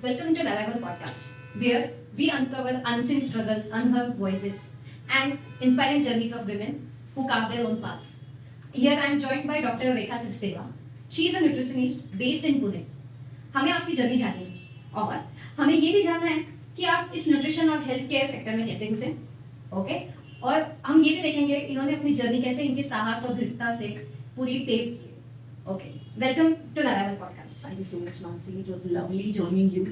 Welcome to Arrival Podcast, where we uncover unseen struggles, unheard voices, and inspiring journeys of women who carve their own paths. Here I am joined by Dr. Rekha Sachdeva. She is a nutritionist based in Pune. हमें आपकी journey जाननी है और हमें ये भी जानना है कि आप इस न्यूट्रिशन और हेल्थ केयर सेक्टर में कैसे घुसे, ओके? और हम ये भी देखेंगे इन्होंने अपनी जर्नी कैसे इनके साहस और दृढ़ता से पूरी पेव की है। Okay, welcome to the arrival podcast. Thank you so much Mansi, it was lovely joining you.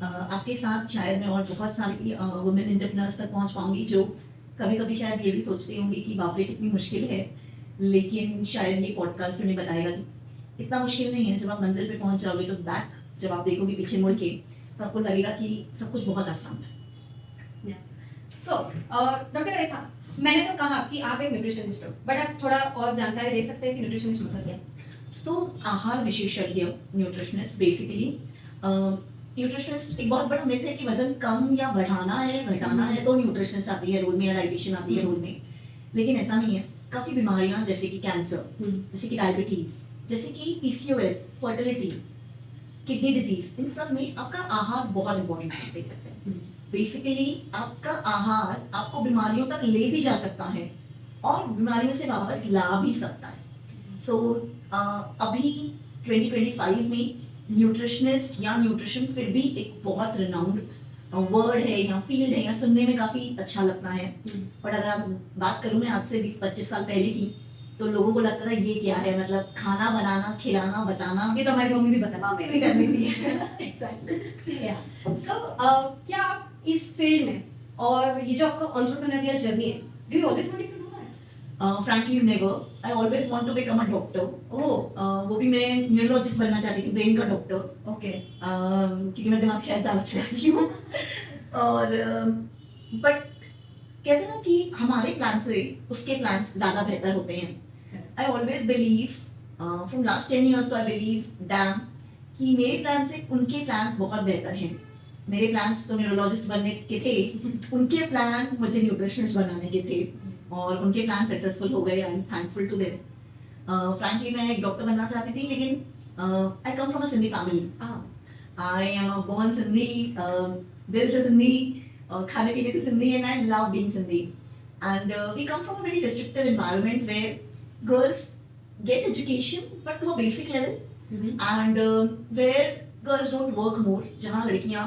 आपके साथ शायद मैं और बहुत सारी वुमेन एंटरप्रेन्योर्स तक पहुंच पाऊंगी जो कभी कभी शायद ये भी सोचती होंगी कि बाप रे कितनी मुश्किल है, लेकिन शायद ये पॉडकास्ट उन्हें बताएगा कि इतना मुश्किल नहीं है। जब आप मंजिल पे पहुंच जाओगे तो बैक जब आप देखोगे पीछे मुड़ के तो आपको लगेगा कि सब कुछ बहुत आसान था। सो डॉक्टर रेखा, मैंने तो कहा कि आप एक न्यूट्रिशनिस्ट हो, बट आप थोड़ा और जानकारी दे सकते हैं कि न्यूट्रिशनिस्ट मतलब क्या है? सो आहार विशेषज्ञ न्यूट्रिशनिस्ट बेसिकली, न्यूट्रिशनिस्ट एक बहुत बड़ा मिथ है कि वजन कम या बढ़ाना है घटाना है तो न्यूट्रिशनिस्ट आती है रोल में या डाइटिशियन आती है रोल में, लेकिन ऐसा नहीं है। काफ़ी बीमारियां जैसे कि कैंसर, जैसे कि डायबिटीज, जैसे कि पीसीओएस, फर्टिलिटी, किडनी डिजीज, इन सब में आपका आहार बहुत इंपॉर्टेंट प्ले करता है। बेसिकली आपका आहार आपको बीमारियों तक ले भी जा सकता है और बीमारियों से वापस ला भी सकता है। सो अभी 2025 में न्यूट्रिशनिस्ट या न्यूट्रिशन फिर भी एक बहुत रिनाउंड वर्ड है या फील्ड है या सुनने में काफ़ी अच्छा लगता है। बट अगर आप बात करूँ मैं आज से 20-25 साल पहले की, तो लोगों को लगता था ये क्या है, मतलब खाना बनाना, खिलाना, बताना। ये तो हमारी मम्मी भी बताना, मम्मी भी करती थी। एग्जैक्टली। सो क्या आप इस फील्ड में और ये जो आपका एंटरप्रेन्योरियल जर्नी है, do you always wanted to do that? Frankly never. I always want to become a doctor. वो भी मैं न्यूरोलॉजिस्ट बनना चाहती थी, ब्रेन का डॉक्टर। ओके। क्योंकि मैं दिमाग शायद ज़्यादा चलाती हूँ। और बट कहते हैं ना कि हमारे प्लान से उसके प्लान्स ज़्यादा बेहतर होते हैं। I always believe, from last 10 years तो I believe damn कि मेरे प्लान से उनके प्लान्स बहुत बेहतर हैं। मेरे प्लान्स तो न्यूरोलॉजिस्ट बनने के थे, उनके प्लान मुझे न्यूट्रिशनिस्ट बनाने के थे और उनके प्लान सक्सेसफुल हो गए। I am thankful to them. Frankly मैं एक डॉक्टर बनना चाहती थी, लेकिन I come from a Sindhi family. I am a born Sindhi, दिल से सिंधी, खाने पीने से Sindhi, and I love being Sindhi. And we come from a very restrictive environment where girls get education but to a basic level, and where girls don't work more, जहाँ लड़कियाँ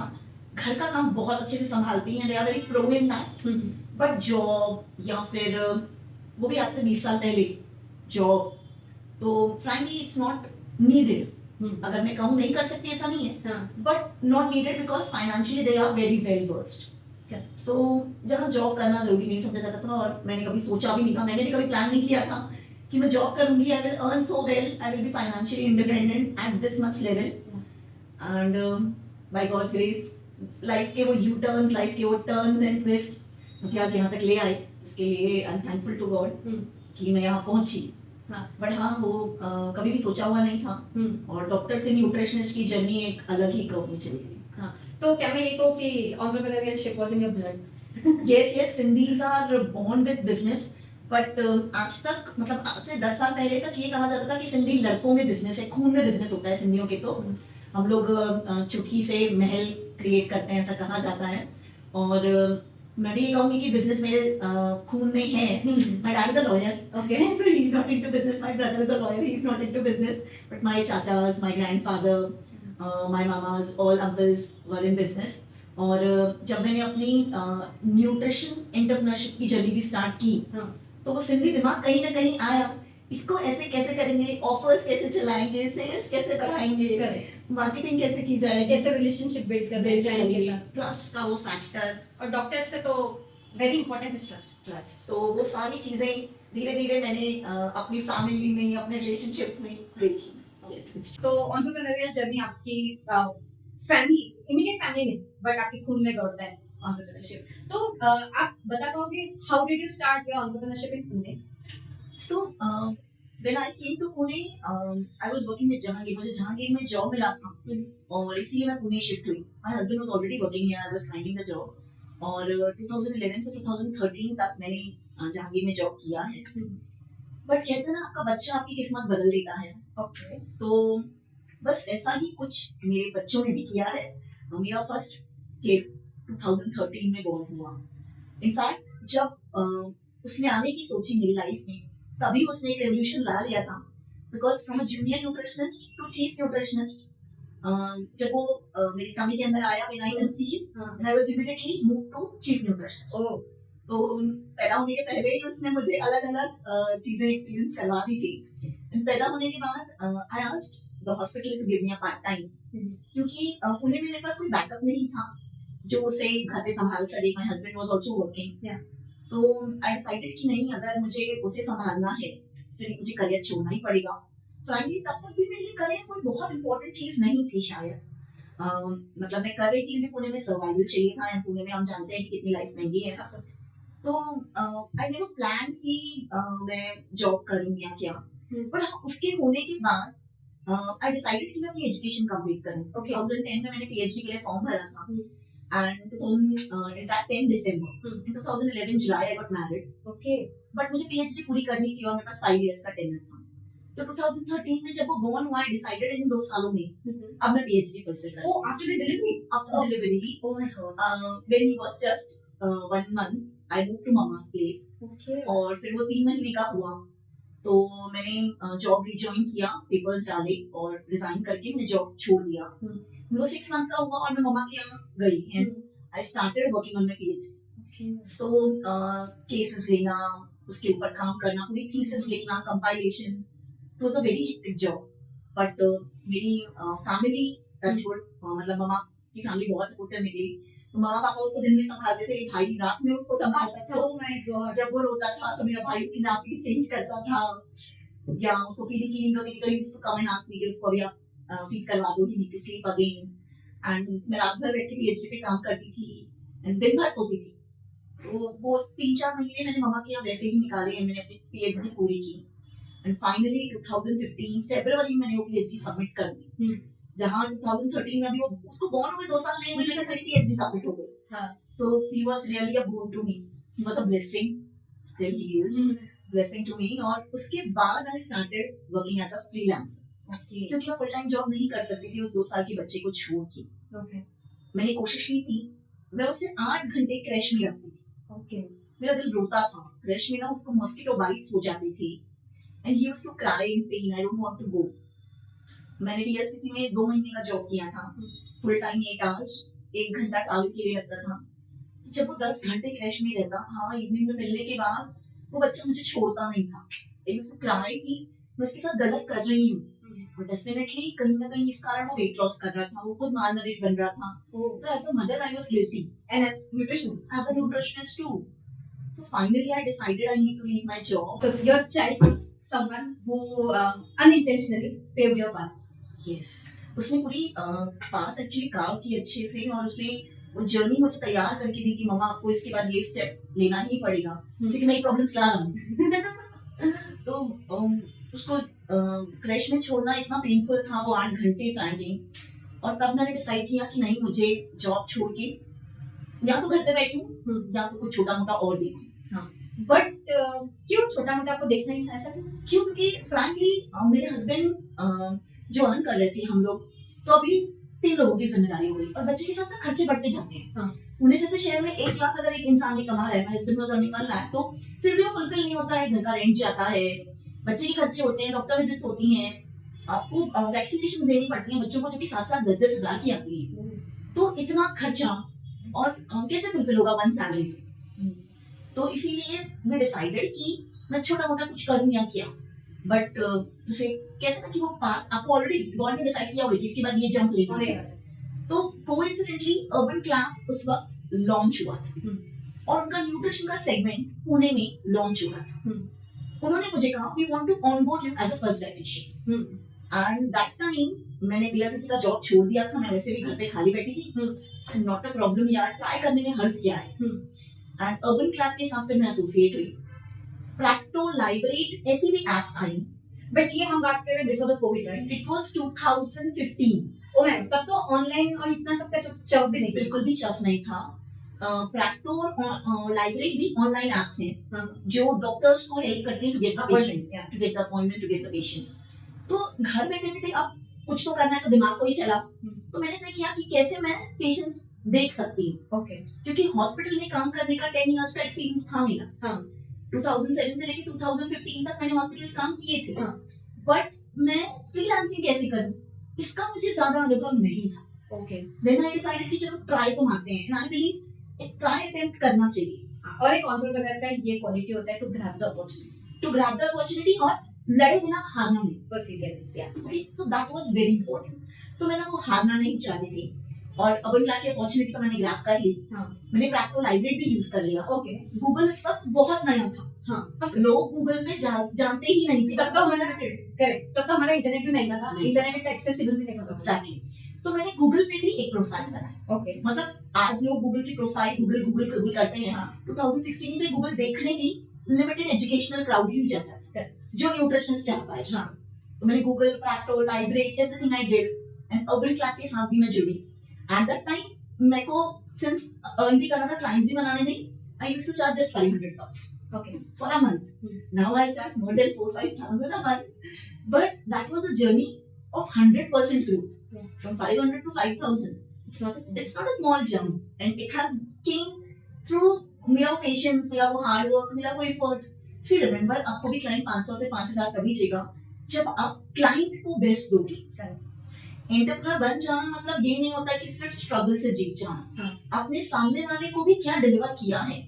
घर का काम बहुत अच्छे से संभालती हैं, they are very pro in that, but job या फिर वो भी आज से 20 साल पहले जॉब तो frankly it's not needed। अगर मैं कहूँ नहीं कर सकती ऐसा नहीं है, but not needed because financially they are very well versed। So जहाँ जॉब करना जरूरी नहीं समझा जाता था और मैंने कभी सोचा भी नहीं था, मैंने भी कभी प्लान नहीं किया था कि मैं जॉब करूंगी, I will earn so well, I will be financially independent at this much level. And by God's grace life के वो यू टर्न्स, लाइफ के वो टर्न्स एंड ट्विस्ट मुझे आज यहाँ तक ले आए, जिसके लिए I am thankful to God कि मैं यहाँ पहुंची। बट हाँ वो कभी भी सोचा हुआ नहीं था और डॉक्टर से न्यूट्रिशनिस्ट की जर्नी एक अलग ही कर्व में चली गई। तो क्या मैं ये कहूँ कि entrepreneurship was in your blood? Yes yes, Sindhis are born with business, but आज तक मतलब आज से 10 साल पहले तक ये कहा जाता था कि सिंधी लड़कों में बिजनेस है, खून में बिजनेस होता है सिंधियों के। तो हम लोग चुटकी से महल क्रिएट करते हैं, ऐसा कहा जाता है। और मैं भी ये कहूँगी कि बिजनेस मेरे खून में है। My dad is a lawyer, okay, so he is not into business. My brother is a lawyer, he is not into business, but my चाचास, माय ग्रैंडफादर, माय मामास, all uncles were in business. और जब मैंने अपनी nutrition entrepreneurship की journey भी start की तो वो सिंधी दिमाग कहीं ना कहीं आया, इसको ऐसे कैसे करेंगे, ऑफर्स कैसे चलाएंगे, सेल्स कैसे बढ़ाएंगे, मार्केटिंग कैसे की जाए, कैसे रिलेशनशिप बिल्ड करते हैं, ट्रस्ट का वो फैक्टर। और डॉक्टर्स से तो वेरी इंपॉर्टेंट इज ट्रस्ट। तो वो सारी चीजें धीरे धीरे मैंने अपनी फैमिली में, अपने रिलेशनशिप्स में देखी। तो एंटरप्रेन्योरियल जर्नी आपकी फैमिली, इमीडिएट फैमिली नहीं बट आपके खून में दौड़ता है एंटरप्रेन्योरशिप। तो आप बता पाओगे how did you start your entrepreneurship in Pune? So when I came to Pune I was working with Jehangir. मुझे जहांगीर में जॉब मिला था और इसीलिए मैं पुणे शिफ्ट हुई। My husband was already working here, I was finding the job. और 2011 से 2013 तक मैंने जहांगीर में जॉब किया है। बट कहते हैं ना आपका बच्चा आपकी किस्मत बदल देता है। ओके। तो बस ऐसा ही कुछ मेरे बच्चों ने भी किया है। मेरा फर्स्ट किड 2013 में born हुआ. इनफैक्ट जब उसने आने की सोची मेरी लाइफ में, तभी उसने एक रेवोल्यूशन ला लिया था. Because from a junior nutritionist to chief nutritionist, जब वो मेरी टमी के अंदर आया, when I conceive, and I was immediately move to chief nutritionist. तो पैदा होने के पहले ही उसने मुझे अलग अलग चीजें एक्सपीरियंस करवा दी थी. पैदा होने के बाद I asked the hospital to give me a part time, क्योंकि पुणे में मेरे पास कोई बैकअप नहीं था जो उसे घर पे संभाल सके. My husband was also working. तो आई डिसाइडेड कि नहीं, अगर मुझे उसे संभालना है फिर मुझे करियर छोड़ना ही पड़ेगा. फ्रैंकली तब तक भी मेरे लिए करियर कोई बहुत इंपॉर्टेंट चीज नहीं थी शायद. मतलब मैं कर रही थी क्योंकि पुणे में सर्वाइवल चाहिए था, या पुणे में हम जानते हैं कि कितनी लाइफ महंगी है. तो आई नेवर प्लान कि मैं जॉब करूँ या क्या. पर उसके होने के बाद आई डिसाइडेड कि मैं अपनी एजुकेशन कंप्लीट करूँ. 2010 में मैंने पीएचडी के लिए फॉर्म भरा था. And in fact 10 December in 2011 July I got married. Okay. But मुझे PhD पूरी करनी थी और मेरे पास 5 years का टेन्योर था. तो 2013 में जब वो born हुआ, I decided इन 2 सालों में अब मैं PhD fulfill करूँ. Oh, after the delivery? After delivery. Oh my God. When he was just 1 month, I moved to mama's place. Okay. और फिर वो 3 महीने का हुआ तो मैंने जॉब रिजॉइन किया, पेपर्स डाले और रिजाइन करके मैंने जॉब छोड़ दिया. वो 6 मंथ का हुआ और मैं मम्मा के यहाँ गई. And I started working on my PhD. So cases लेना, उसके ऊपर काम करना, पूरी थीसिस लिखना, compilation. It was a very hectic job. But मेरी फैमिली टचवुड, मतलब मम्मा की फैमिली बहुत सपोर्टिव निकली. तो मम्मा पापा उसको दिन में संभालते थे, भाई रात में उसको संभालता था. Oh my God. जब वो रोता था तो मेरा भाई उसकी नैपकिन चेंज करता था, या उसको फीडिंग की नीड होती थी तो ही उसको कम एंड आस्क मी कि उसको अभी आप फीड करवा दो, he need to sleep again. And मैं रात भर बैठ के पीएचडी पे काम करती थी एंड दिन भर सोती थी. तो वो 3-4 महीने मैंने मम्मा के यहाँ वैसे ही निकाले एंड मैंने अपनी पीएचडी पूरी की. एंड फाइनली 2015 फरवरी में मैंने वो पीएचडी सबमिट कर दी. जहाँ 2013 में अभी वो उसको बॉर्न हुए 2 साल नहीं हुए लेकिन मेरी पीएचडी सबमिट हो गई. So he was really a boon to me. He was a blessing, still he is blessing to me. और उसके बाद I started working as a freelancer. क्योंकि मैं फुल टाइम जॉब नहीं कर सकती थी उस 2 साल के बच्चे को छोड़ के. मैंने कोशिश की थी, मैं उसे 8 घंटे क्रैश में रखती थी. मेरा दिल रोता था. क्रैश में ना उसको मस्किटो बाइट्स हो जाती थी and he used to cry in pain, I don't want to go. मैंने वीएलसीसी में 2 महीने का जॉब किया था, फुल टाइम 8 आवर्स, 1 घंटा ट्रैवल के लिए लगता था. जब वो 10 घंटे क्रैश में रहता था, इवनिंग में मिलने के बाद वो बच्चा मुझे छोड़ता नहीं था. आई यूज्ड टू क्राई कि मैं उसके साथ गलत कर रही हूँ. और डेफिनेटली कहीं ना कहीं इस कारण वो वेट लॉस कर रहा था, वो खुद माल नरिश बन रहा था. तो as a mother I was guilty And as nutritionist. as a nutritionist too. So finally I decided I need to leave my job. Because your child was someone who unintentionally paved your path. Yes. उसने पूरी बात actually curve की अच्छे से, और उसने वो journey मुझे तैयार करके दी कि मम्मा आपको इसके बाद ये स्टेप लेना ही पड़ेगा क्योंकि मैं ये प्रॉब्लम्स ला रहा हूँ. तो उसको क्रैश में छोड़ना इतना पेनफुल था वो 8 घंटे फ्रैंकली. और तब मैंने डिसाइड किया कि नहीं, मुझे जॉब छोड़ के या तो घर पे बैठूं या तो कुछ छोटा मोटा और देखूं. बट क्यों छोटा मोटा आपको देखना ही था ऐसा? क्यों? क्योंकि फ्रैंकली मेरे हस्बैंड जो अर्न कर रहे थे, हम लोग तो अभी 3 लोगों की जिम्मेदारी हो गई और बच्चे के साथ ना खर्चे बढ़ते जाते हैं. पुणे जैसे शहर में 1 लाख अगर एक इंसान भी कमा रहा है, हस्बैंड वाज अर्निंग 1 लाख, तो फिर भी वो फुलफिल नहीं होता है. घर का रेंट जाता है, बच्चे के खर्चे होते हैं, डॉक्टर विजिट्स होती हैं, आपको वैक्सीनेशन देनी पड़ती है बच्चों को जो कि 7-7 10-10 हजार की आती है. तो इतना खर्चा और कैसे फुलफिल होगा 1 सैलरी से? तो इसीलिए मैं डिसाइडेड कि मैं छोटा मोटा कुछ करूं या क्या. बट जैसे कहते हैं ना कि वो बात आपको ऑलरेडी गॉड ने डिसाइड किया हुआ है कि इसके बाद ये जंप लेना है. तो कोइंसिडेंटली अर्बन क्लैप उस वक्त लॉन्च हुआ था और उनका न्यूट्रिशन का सेगमेंट पुणे में लॉन्च हुआ था. उन्होंने मुझे कहा we want to onboard you as a first dietitian. And that time मैंने बीएलसीसी का जॉब छोड़ दिया था, मैं वैसे भी घर पे खाली बैठी थी. नॉट अ प्रॉब्लम यार, ट्राई करने में हर्ज क्या है. एंड अर्बन क्लैप के साथ फिर मैं एसोसिएट हुई. प्रैक्टो, लाइबरेट, ऐसी भी एप्स आई. बट ये हम बात कर रहे हैं before the covid, right? It was 2015. Oh ma'am, तब तो ऑनलाइन और इतना सब का तो चफ भी नहीं, बिल्कुल भी चफ नहीं था. प्रैक्टो और लाइब्रेरी भी ऑनलाइन एप्स हैं जो डॉक्टर्स को हेल्प करते हैं to get the patients, to get the appointment, to get the patients. तो घर बैठे बैठे अब कुछ तो करना है तो दिमाग को ही चला. तो मैंने तय किया कि कैसे मैं पेशेंट्स देख सकती हूँ, ओके क्योंकि हॉस्पिटल में काम करने का 10 इयर्स का एक्सपीरियंस था मेरा। हाँ 2007 से लेके 2015 तक मैंने हॉस्पिटल्स काम किए थे, हाँ बट मैं फ्रीलांसिंग कैसे करूँ इसका मुझे ज्यादा अनुभव नहीं था। ओके देन आई डिसाइडेड कि चलो ट्राई तो मारते हैं, एंड आई बिलीव एक ट्राई अटेम्प्ट करना चाहिए और एक एंटरप्रेन्योर का ये क्वालिटी होता है to grab the opportunity, to grab the opportunity और लड़े बिना हारना नहीं। परसिवियरेंस या okay, so that was very important. तो मैंने वो हारना नहीं चाहती थी, और अर्बन क्लैप की अपॉर्चुनिटी तो मैंने ग्रैब कर ली। हाँ मैंने प्रैक्टो लाइब्रेरी भी यूज कर लिया। ओके गूगल इस वक्त बहुत नया था, हाँ लोग गूगल में जानते ही नहीं थे। तब तो हमारा करेक्ट, तब तो हमारा इंटरनेट भी महंगा था, नहीं। इंटरनेट इतना एक्सेसिबल भी नहीं था। एग्जैक्टली, तो मैंने गूगल पे भी एक प्रोफाइल बनाया। ओके मतलब आज लोग गूगल की प्रोफाइल गूगल गूगल गूगल करते हैं, हाँ 2016 में गूगल देखने की लिमिटेड एजुकेशनल क्राउड ही जाता था Correct. जो न्यूट्रिशनिस्ट चाहता है। हाँ तो मैंने Google, Practo, library, everything I did, and urban clap के साथ भी मैं जुड़ी। एट दैट टाइम मेरे को सिंस अर्न भी करना था, क्लाइंट्स भी बनाने थे, I used to charge just $500 okay for a month. Now I charge more than 4-5,000 a month. But that was a journey of 100% growth. Yeah. From 500 to 5,000. It's not a small jump. And it has came through मेरा patience, मेरा वो hard work, मेरा वो effort. See, remember, आपको भी client 500 से 5,000 तभी चाहिए जब आप client को best दोगे. एंटरप्रेन्योर बन जाना मतलब ये नहीं होता कि सिर्फ स्ट्रगल से जीत जाना। हाँ. आपने सामने वाले को भी क्या डिलीवर किया है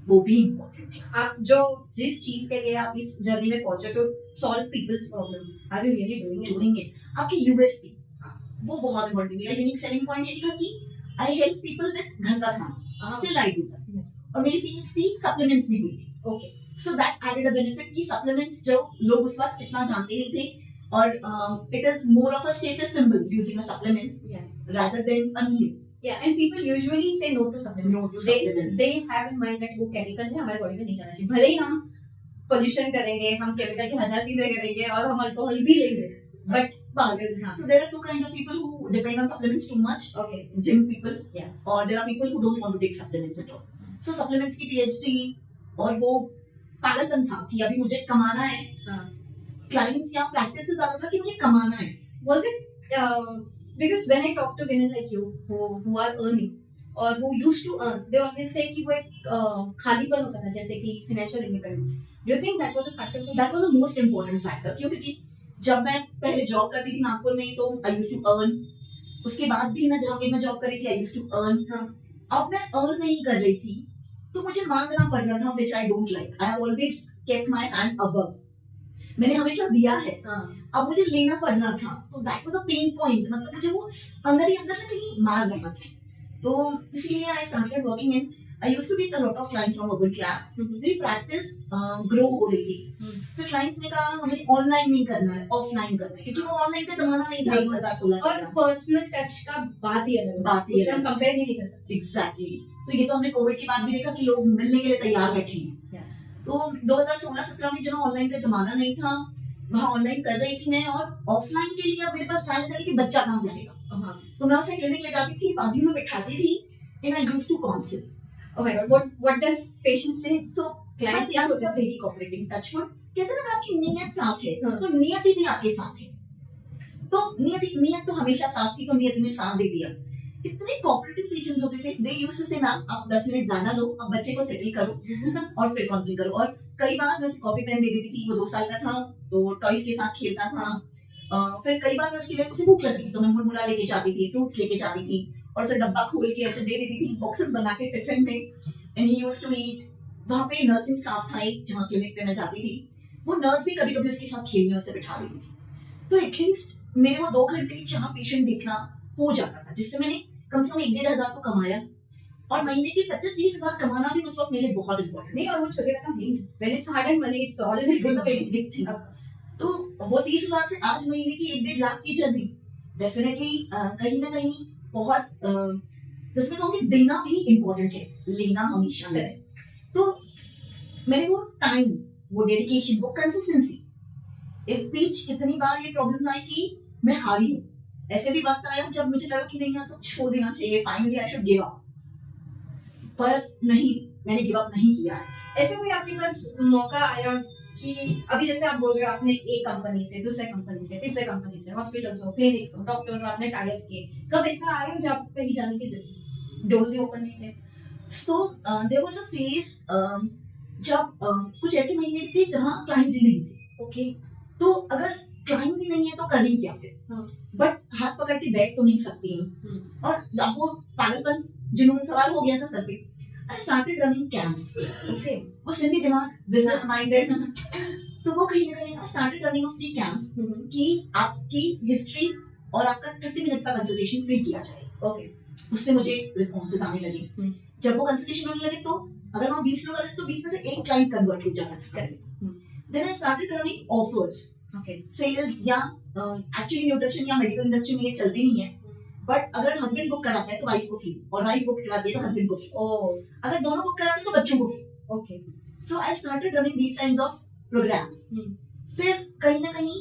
वो भी इम्पोर्टेंट है। आप जो जिस चीज के लिए आप इस जर्नी में पहुंचे to solve people's problem, are you really doing it? आपकी यूएसपी हाँ. वो बहुत इम्पोर्टेंट है। मेरा यूनिक सेलिंग पॉइंट ये था कि आई हेल्प पीपल विद घर का खाना, स्टिल आई डू दैट। और मेरी पीएचडी सप्लीमेंट्स में हुई थी। Okay so that added a benefit कि सप्लीमेंट्स जो लोग उस वक्त इतना जानते नहीं थे, और it is more of a status symbol using a supplements rather than a meal. Yeah, and people usually say no to supplements. No to supplements. They have in mind that वो chemical है, हमारे body में नहीं जाना चाहिए। भले ही हम pollution करेंगे, हम केमिकल की 1000 चीजें करेंगे और हम अल्कोहल भी लेंगे, but हाँ. So there are two kinds of people who depend on supplements too much. Okay. Gym people. Yeah. Or there are people who don't want to take supplements at all. So supplements की PhD और वो पागलपन था कि अभी मुझे कमाना है। हाँ. Clients या practice से ज्यादा था कि मुझे कमाना है। Was it because when I talk to women like you who are earning or who used to earn, they always say कि वो एक खालीपन होता था, जैसे कि financial independence. Do you think that was a factor for you? That was the most important factor, क्योंकि जब मैं पहले जॉब करती थी नागपुर में तो I used to earn, उसके बाद भी मैं जहाँ मैं जॉब कर रही थी I used to earn. हाँ. अब मैं earn नहीं कर रही थी तो मुझे मांगना पड़ रहा था, which I don't like. I have always kept my hand above. मैंने हमेशा दिया है, अब मुझे लेना पड़ रहा था, तो that was a pain point. मतलब मुझे वो अंदर ही अंदर ना कहीं मार रहा था, तो इसलिए I started working in, I used to get a lot of clients from urban clap. मेरी प्रैक्टिस ग्रो हो रही थी। फिर क्लाइंट्स ने कहा हमें ऑनलाइन नहीं करना है, ऑफलाइन करना है, क्योंकि वो ऑनलाइन का जमाना नहीं था 2016 और पर्सनल टच का बात ही अलग, बात ही हम कंपेयर ही नहीं कर सकते। एग्जैक्टली। सो ये तो हमने कोविड के बाद भी देखा कि लोग मिलने के लिए तैयार बैठे हैं। तो 2016-17 में जब ऑनलाइन का जमाना नहीं था, वहाँ ऑनलाइन कर रही थी मैं, और ऑफलाइन के लिए अब मेरे पास टाइम था कि बच्चा कहाँ जाएगा, तो मैं उसे क्लिनिक ले जाती थी, बाजू में बैठाती थी, and I used to counsel. Oh my God, what does patient say? So clients are also very cooperating. touch wood, कहते हैं ना आपकी नीयत साफ है, हाँ. तो नियति भी आपके साथ है। तो नियत तो हमेशा साफ थी, तो नियति ने साथ दे दिया। इतने कोऑपरेटिव पेशेंट्स होते थे, दे यूज्ड टू से मैम आप 10 मिनट ज्यादा लो, अब बच्चे को सेटल करो और फिर काउंसिल करो। और कई बार मैं कॉपी पेन दे देती थी, वो 2 साल का था तो टॉयज के साथ खेलता था। फिर कई बार मैं उसके लिए उसे भूख लगती थी तो मैं मुरमुरा लेके जाती थी, फ्रूट्स लेके जाती थी, और उसे डब्बा खोल के ऐसे दे देती थी, बॉक्सेस बना के टिफिन में, and he used to eat. वहाँ पे नर्सिंग स्टाफ था एक, जहाँ क्लिनिक पे मैं जाती थी, वो नर्स भी कभी कभी उसके साथ खेलने उसे बिठा देती थी। तो एटलीस्ट मेरे वो 2 घंटे जहाँ पेशेंट देखना हो जाता था, जिससे मैंने कम से कम 1-1.5 हज़ार तो कमाया, और महीने के 25-20 हज़ार कमाना भी उस वक्त मेरे लिए बहुत इम्पोर्टेंट नहीं, और वो छोटे रकम नहीं, when it's hard and money it's always a very big thing. तो वो 30 हज़ार से आज महीने की 1-1.5 लाख की जर्नी डेफिनेटली कहीं ना कहीं बहुत जिसमें कहूँगी देना भी इम्पोर्टेंट है, लेना हमेशा है। तो मैंने वो टाइम, वो डेडिकेशन, वो कंसिस्टेंसी, इस बीच कितनी बार ये प्रॉब्लम्स आई कि मैं हारी हूँ, ऐसे भी वक्त आया जब मुझे लगा कि नहीं यार सब छोड़ देना चाहिए, finally I should give up, पर नहीं, मैंने गिव अप नहीं किया है। ऐसे कोई आपके पास मौका आया कि अभी जैसे आप बोल रहे हो आपने एक कंपनी से दूसरे कंपनी से तीसरे कंपनी से हॉस्पिटल्स हो क्लिनिक्स हो डॉक्टर्स हो आपने टाइप्स किए कब ऐसा आया जब आपको कहीं जाने की जरूरत डोर्स ही ओपन नहीं थे so there was a phase जब कुछ ऐसे महीने भी थे जहाँ क्लाइंट्स ही नहीं थे। ओके तो अगर क्लाइंट्स ही नहीं है तो करें क्या फिर? हाँ। बट हाथ पकड़ के बैठ तो नहीं सकती हूँ। और जब वो पागलपन जुनून सवार हो गया था सर पे, आई स्टार्टेड रनिंग कैंप्स। ओके वो सिंधी दिमाग बिजनेस माइंडेड, तो वो कहीं ना कहीं स्टार्टेड रनिंग फ्री कैंप्स कि आपकी हिस्ट्री और आपका 30 मिनट्स का कंसल्टेशन फ्री किया जाए। ओके उससे मुझे रिस्पॉन्सेज आने लगे। जब वो कंसल्टेशन होने लगे तो अगर हम 20 लोग आते तो 20 में से एक क्लाइंट कन्वर्ट हो जाता था। Then I started running offers. Okay sales या एक्चुअली न्यूट्रिशन या मेडिकल इंडस्ट्री में ये चलती नहीं है, बट अगर हस्बैंड बुक कराता है तो वाइफ को फ्री, और वाइफ बुक कराती है तो हस्बैंड को फ्री, अगर दोनों बुक कराते हैं तो बच्चों को free. Okay so I started running these kinds of programmes. फिर कहीं ना कहीं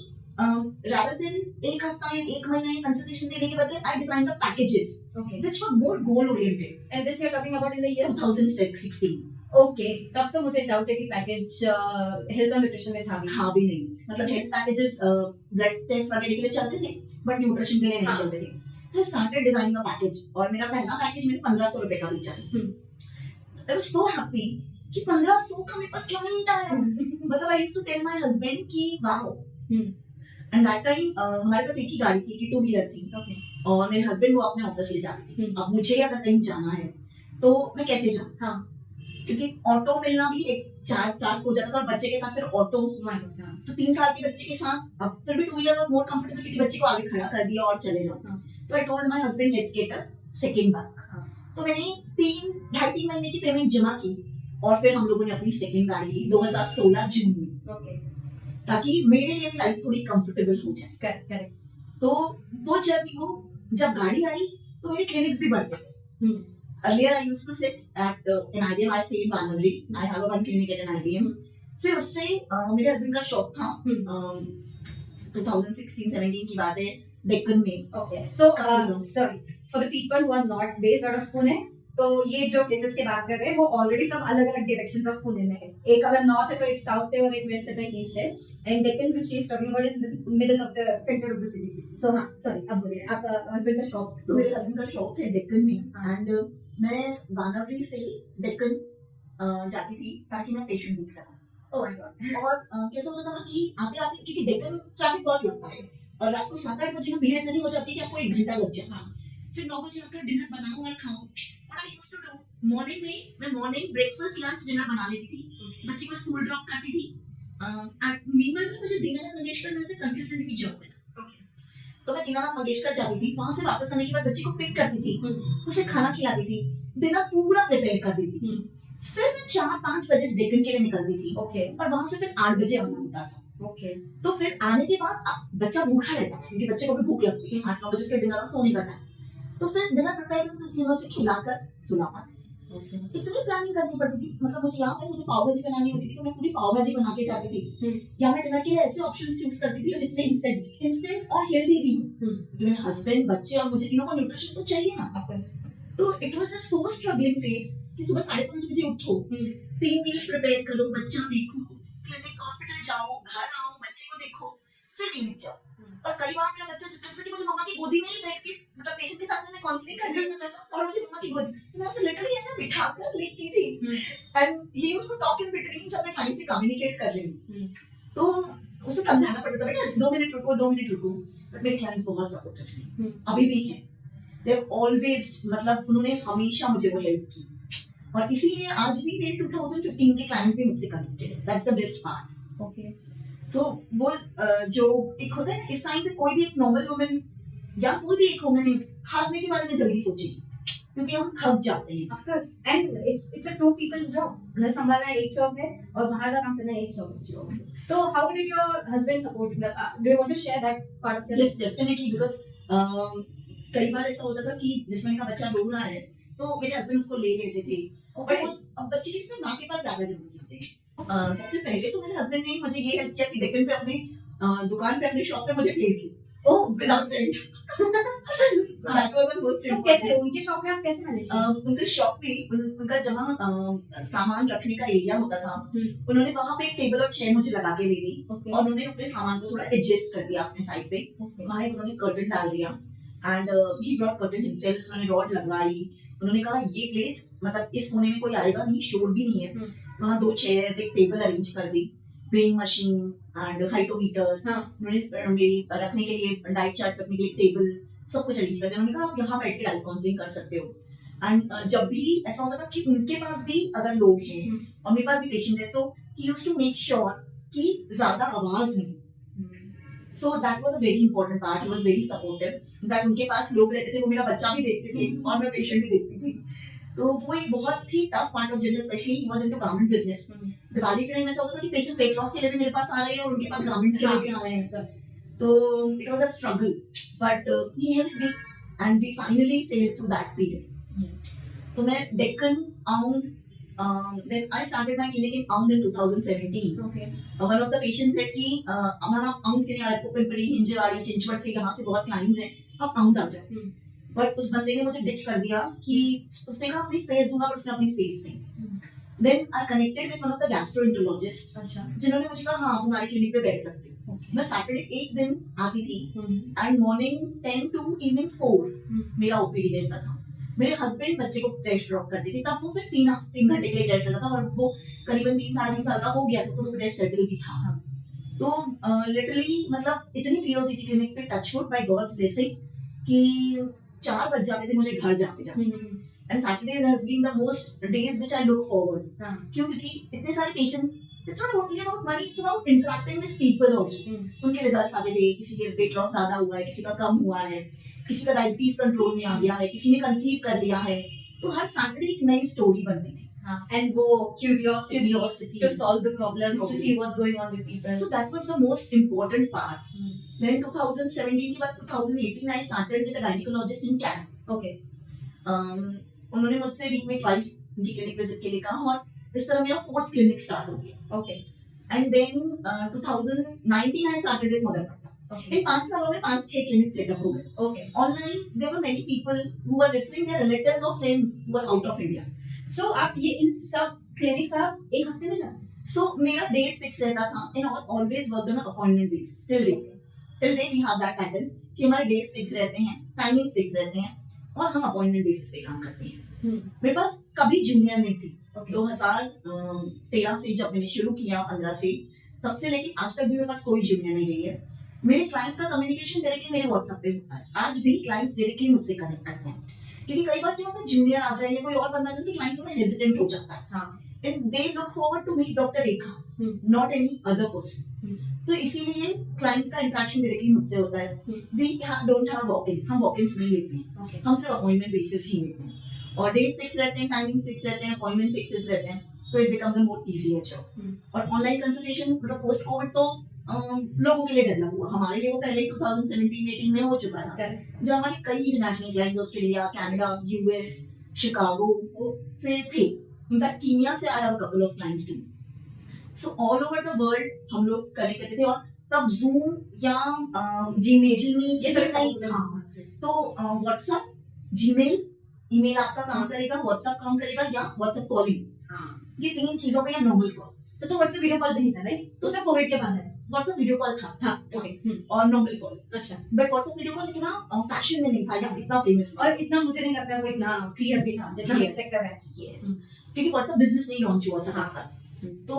rather than एक हफ्ता या एक महीना या कंसल्टेशन देने के बदले I design the packages okay which were more goal oriented। And this you are talking about in the year 2016 okay तब तो मुझे डाउट है कि पैकेज हेल्थ और न्यूट्रिशन में था भी था भी नहीं। मतलब हेल्थ पैकेजेस ब्लड टेस्ट वगैरह के लिए चलते थे बट न्यूट्रिशन के लिए नहीं हाँ। चलते थे। तो स्टार्टेड डिजाइनिंग द पैकेज और मेरा पहला पैकेज मैंने 1500 रुपए का बेचा था। आई वाज सो हैप्पी कि 1500 का मेरे पास क्लाइंट आया। मतलब I used to tell my husband कि वाओ। एंड दैट टाइम हमारे पास एक ही गाड़ी थी कि टू व्हीलर थी। ओके और मेरे हस्बैंड को अपने ऑफिस ले जाती थी। अब मुझे अगर कहीं जाना है तो मैं कैसे जाऊँ? हाँ क्योंकि ऑटो मिलना भी एक चार्ज टास्क हो जाता था और बच्चे के साथ फिर ऑटो। माय गॉड तो 3 साल के बच्चे के साथ अब फिर भी two wheeler was more comfortable क्योंकि बच्चे को आगे खड़ा कर दिया और चले जाओ। हाँ। तो I told my husband let's get a second bike. हाँ। तो मैंने 3 महीने की पेमेंट जमा की और फिर हम लोगों ने अपनी सेकंड गाड़ी ली 2016 जून में, ओके ताकि मेरे लिए लाइफ थोड़ी कंफर्टेबल हो जाए। करेक्ट तो वो जब गाड़ी आई तो मेरे क्लिनिक्स भी बढ़ते थे। Earlier I used to sit at an IBM. I stay in Bangalore. I have a one clinic at an IBM. फिर उससे मेरे हस्बैंड का शॉप था 2016-17 की बात है डेक्कन में। Okay so sorry for the people who are not based out of Pune तो ये जो प्लेसेस की बात कर रहे हैं वो ऑलरेडी सब अलग अलग डायरेक्शंस ऑफ पुणे में है। एक अगर नॉर्थ है तो एक साउथ है और एक वेस्ट है तो एक ईस्ट है। And Deccan which she is talking about is in the middle of the centre of the city. So हां सॉरी अब बोलिए आपका हस्बैंड का शॉप। तो मेरे हस्बैंड का शॉप है डेक्कन में एंड मैं वानावली से डेक्कन जाती थी ताकि मैं पेशेंट देख सकूं। Oh my God. और कैसा होता था ना कि आते आते क्योंकि डेक्कन ट्रैफिक बहुत लगता है और रात को 7-8 बजे में भीड़ इतनी हो जाती है कि आपको 1 घंटा लग जाता है। फिर 9 बजे आकर डिनर बनाओ और खाओ। What I used to do morning में मैं मॉर्निंग ब्रेकफास्ट लंच डिनर बना लेती थी, बच्चे को स्कूल ड्रॉप करती थी। मीनवाइल मुझे दीनानाथ मंगेशकर में से कंसल्टेंट की जॉब मिला। तो मैं दीनानाथ मंगेशकर जाती थी, वहां से वापस आने के बाद बच्चे को पिक करती थी, उसे खाना खिलाती थी, डिनर पूरा प्रिपेयर कर देती थी। फिर मैं 4-5 बजे डेक्कन के लिए निकलती थी ओके और वहां से फिर 8 बजे आना होता था। ओके तो फिर आने के बाद बच्चा भूखा रहता है क्योंकि बच्चे को भी भूख लगती है 8-9 बजे से डिनर और सोने का टाइम। तो फिर डिनर प्रिपेयर करती थी, से खिलाकर सुला पाती थी। ओके इतनी प्लानिंग करनी पड़ती थी। मतलब मुझे याद है मुझे पाव भाजी बनानी होती थी तो मैं पूरी पाव भाजी बना के जाती थी। या मैं डिनर के लिए ऐसे ऑप्शंस चूज करती थी जितने इंस्टेंट और हेल्दी भी हो। क्योंकि मेरे हस्बैंड बच्चे और मुझे तीनों को न्यूट्रिशन तो चाहिए ना। ऑफ कोर्स तो it was a so struggling phase कि सुबह 5:30 बजे उठो, 3 मील्स प्रिपेयर करो, बच्चा देखो, क्लिनिक हॉस्पिटल जाओ, घर आओ, बच्चे को देखो, फिर क्लिनिक जाओ। और कई बार मेरा बच्चा जिद करता था कि मुझे मम्मा की गोदी में ही बैठ के मतलब पेशेंट के साथ में काउंसलिंग कर रही हूं और मुझे मम्मा की गोदी, तो मैं उसे लिटरली ऐसे बिठाकर लिखती थी। And he used to talk in between जब मैं क्लाइंट से कम्युनिकेट कर रही हूं। तो उसे समझाना पड़ता था बेटा 2 मिनट रुको 2 मिनट रुको। बट मेरे क्लाइंट्स बहुत सपोर्टिव थे, अभी भी हैं। दे हैव ऑलवेज मतलब उन्होंने हमेशा मुझे वो हेल्प की और इसीलिए आज भी मेरे 2015 के क्लाइंट्स भी मुझसे कनेक्टेड है। That's the best part. Okay तो वो जो एक होता है ना इस टाइम पे कोई भी एक नॉर्मल वुमन या कोई भी एक वुमन हारने के बारे में जल्दी सोचेगी क्योंकि हम थक जाते हैं। Of course and it's a two people's job. घर संभालना एक जॉब है और बाहर का काम करना एक जॉब है। तो how did your husband support do you want to share that part of your? Yes definitely because कई बार ऐसा होता था कि जिसमें का बच्चा रो रहा है तो मेरे हस्बैंड उसको ले लेते थे। बट वो बच्चे की सिर्फ माँ के पास ज्यादा जाना चाहते हैं। सबसे पहले तो मेरे हस्बैंड ने मुझे ये हेल्प किया कि डेक्कन पे अपनी दुकान पे अपनी शॉप पे मुझे प्लेस ली। Oh without rent. That was the most तो कैसे उनके शॉप में आप कैसे मैनेज किए? उनके शॉप पे उनका जहाँ सामान रखने का एरिया होता था, उन्होंने वहां पे एक टेबल और चेयर मुझे लगा के दे दी ओके और उन्होंने अपने सामान को थोड़ा एडजस्ट कर दिया अपने साइड पे. ओके वहां एक उन्होंने कर्टन डाल दिया and he brought curtain himself. उन्होंने रॉड लगवाई. उन्होंने कहा ये प्लेस मतलब इस कोने में कोई आएगा नहीं, शोर भी नहीं है. वहाँ 2 चेयर्स, एक टेबल अरेंज कर दी, वेइंग मशीन एंड हाइटोमीटर. हाँ उन्होंने मेरी रखने के लिए डाइट चार्ट रखने के लिए टेबल, सब कुछ अरेंज कर दिया. उन्होंने कहा आप यहाँ बैठ के डाइट काउंसलिंग कर सकते हो. एंड जब भी ऐसा होता था कि उनके पास भी अगर लोग हैं और मेरे पास भी पेशेंट है, तो he used to make sure कि ज्यादा आवाज नहीं. So that was a very important part. He was very supportive. In fact, उनके पास लोग रहते थे, वो मेरा बच्चा भी देखते थे और मैं पेशेंट भी देखती थी. तो वो एक बहुत ही tough part of journey, specially he was into garment business. Diwali के टाइम ऐसा होता था कि पेशेंट वेट लॉस के लिए भी मेरे पास आ रहे हैं और उनके पास गारमेंट्स के लिए भी आ रहे हैं. तो it was a struggle, but he helped me and we finally sailed through that period. तो मैं Deccan, Aundh, then I started my clinic in Aund in 2017. Okay One of the patients said कि हमारा आउंड के लिए आपको पिंपरी, हिंजवाड़ी, चिंचवड़ से यहाँ से बहुत क्लाइंट्स हैं, आप आउंड आ जाओ. बट उस बंदे ने मुझे डिच कर दिया कि उसने कहा अपनी स्पेस दूंगा, पर उसने अपनी स्पेस नहीं. Then I connected with one of the gastroenterologist, अच्छा जिन्होंने मुझे कहा हाँ आप हमारी क्लिनिक पे बैठ सकते हो. ओके मैं सैटरडे एक दिन आती थी एंड मॉर्निंग 10 to evening 4 मेरा ओपीडी रहता था. मेरे हस्बैंड बच्चे को टेस्ट ड्रॉप करते थे, तब वो फिर 3 घंटे के लिए टेस्ट रहता था और वो करीबन 3-3.5 साल का हो गया था, तो वो टेस्ट सेटल भी था. तो लिटरली मतलब इतनी भीड़ होती थी क्लिनिक पे, टचवुड बाय गॉड्स ब्लेसिंग, कि 4 बज जाते थे मुझे घर जाते जाते. And Saturdays has been the most days which I look forward. क्यों? क्योंकि इतने सारे patients, it's not only about money, it's about interacting with people also. उनके रिजल्ट्स आते थे, किसी के वेट लॉस ज्यादा हुआ है, किसी का कम हुआ है, किसी का डायबिटीज कंट्रोल में आ गया है, किसी ने कंसीव कर लिया है. तो हर सैटरडे एक नई स्टोरी बनती थी. and वो curiosity to solve the problems, to Okay. see what's going on with people. So that was the most important part. Then 2017 के बाद 2018 I started with a gynecologist in Canada. Okay उन्होंने मुझसे week में twice उनकी clinic visit के लिए कहा और इस तरह मेरा 4th क्लिनिक स्टार्ट हो गया. okay and then 2019 I started with mother पट्टा. okay इन 5 सालों में 5-6 क्लिनिक सेटअप हो गए. okay online there were many people who were referring their relatives और friends who were out of India. so आप ये इन सब क्लिनिक्स आप एक हफ्ते में जाते हैं? सो मेरा डेज फिक्स रहता था and always worked on appointment basis. Till then we have that pattern कि हमारे डेज फिक्स रहते हैं, टाइमिंग्स फिक्स रहते हैं और हम अपॉइंटमेंट बेसिस पे काम करते हैं. मेरे पास कभी जूनियर नहीं थी. okay 2013 से जब मैंने शुरू किया, 15 से, तब से लेके आज तक भी मेरे पास कोई जूनियर नहीं रही है. मेरे क्लाइंट्स का कम्युनिकेशन डायरेक्टली मेरे व्हाट्सएप पे होता है. आज भी क्लाइंट्स डायरेक्टली मुझसे कनेक्ट करते हैं, क्योंकि कई बार क्या होता है जूनियर आ जाए या कोई और बंदा आ जाए तो क्लाइंट थोड़ा हेजिटेंट हो जाता है. हाँ and they look forward to meet doctor Rekha, not any other person. तो इसीलिए क्लाइंट्स का इंटरेक्शन डायरेक्टली मुझसे होता है. वी डोंट हैव वॉक-इन्स, हम वॉक-इन्स नहीं लेते हैं, okay हम सिर्फ अपॉइंटमेंट बेसिस ही लेते हैं. और डेज फिक्स रहते हैं, टाइमिंग्स फिक्स रहते हैं, अपॉइंटमेंट फिक्सेस रहते हैं, तो it becomes a more easier job. और ऑनलाइन कंसल्टेशन मतलब पोस्ट कोविड तो लोगों के लिए डेवलप हुआ. हमारे लिए वो पहले ही 2017-18 में हो चुका था, correct जब हमारे कई international clients Australia, Canada, US, Chicago से थे. इनफैक्ट कीनिया से आया couple of clients too. So all over the world हम लोग कनेक्ट करते थे. और तब जूम या जीमेल ये सब नहीं था. तो व्हाट्सएप, जीमेल, ईमेल आपका काम करेगा, व्हाट्सएप काम करेगा, या व्हाट्सएप कॉलिंग, ये 3 चीजों पे, या नॉर्मल कॉल. तो व्हाट्सएप वीडियो कॉल नहीं था राइट? तो सब कोविड के बाद है. व्हाट्सएप वीडियो कॉल था ओके और नॉर्मल कॉल. अच्छा बट व्हाट्सएप वीडियो कॉल इतना फैशन में नहीं था या इतना फेमस. और इतना मुझे नहीं लगता वो इतना क्लियर भी था जितना Clear. एक्सपेक्ट कर रहे हैं. Yes. क्योंकि व्हाट्सएप बिजनेस नहीं लॉन्च हुआ था तब तक. तो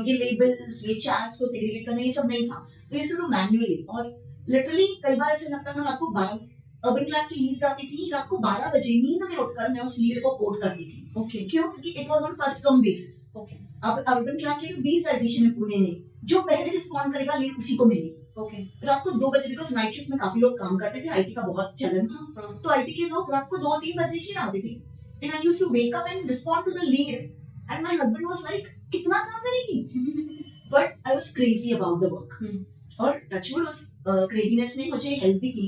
ये लेबल्स, ये चैट्स को सेग्रीगेट करना, ये सब नहीं था. तो ये सब मैन्युअली. और लिटरली कई बार ऐसे लगता था रात को 12 अर्बन क्लैप की लीड्स आती थी, रात को 12 बजे नींद में उठकर मैं उस लीड को कोड करती थी. ओके क्यों? क्योंकि it was on first come basis. Okay अब अर्बन क्लैप के 20 डायटीशियन है पुणे में, जो पहले रिस्पॉन्ड करेगा लीड उसी को मिलेगी. ओके रात को 2 बजे, बिकॉज नाइट शिफ्ट में काफी लोग काम करते थे, आईटी का बहुत चलन था, तो आईटी के लोग रात को 2-3 बजे ही डालते थे. And I used to wake up and respond to the lead and my husband was like कितना काम करेगी. But I was crazy about the work. और टचवुड उस क्रेजीनेस ने मुझे हेल्प भी की.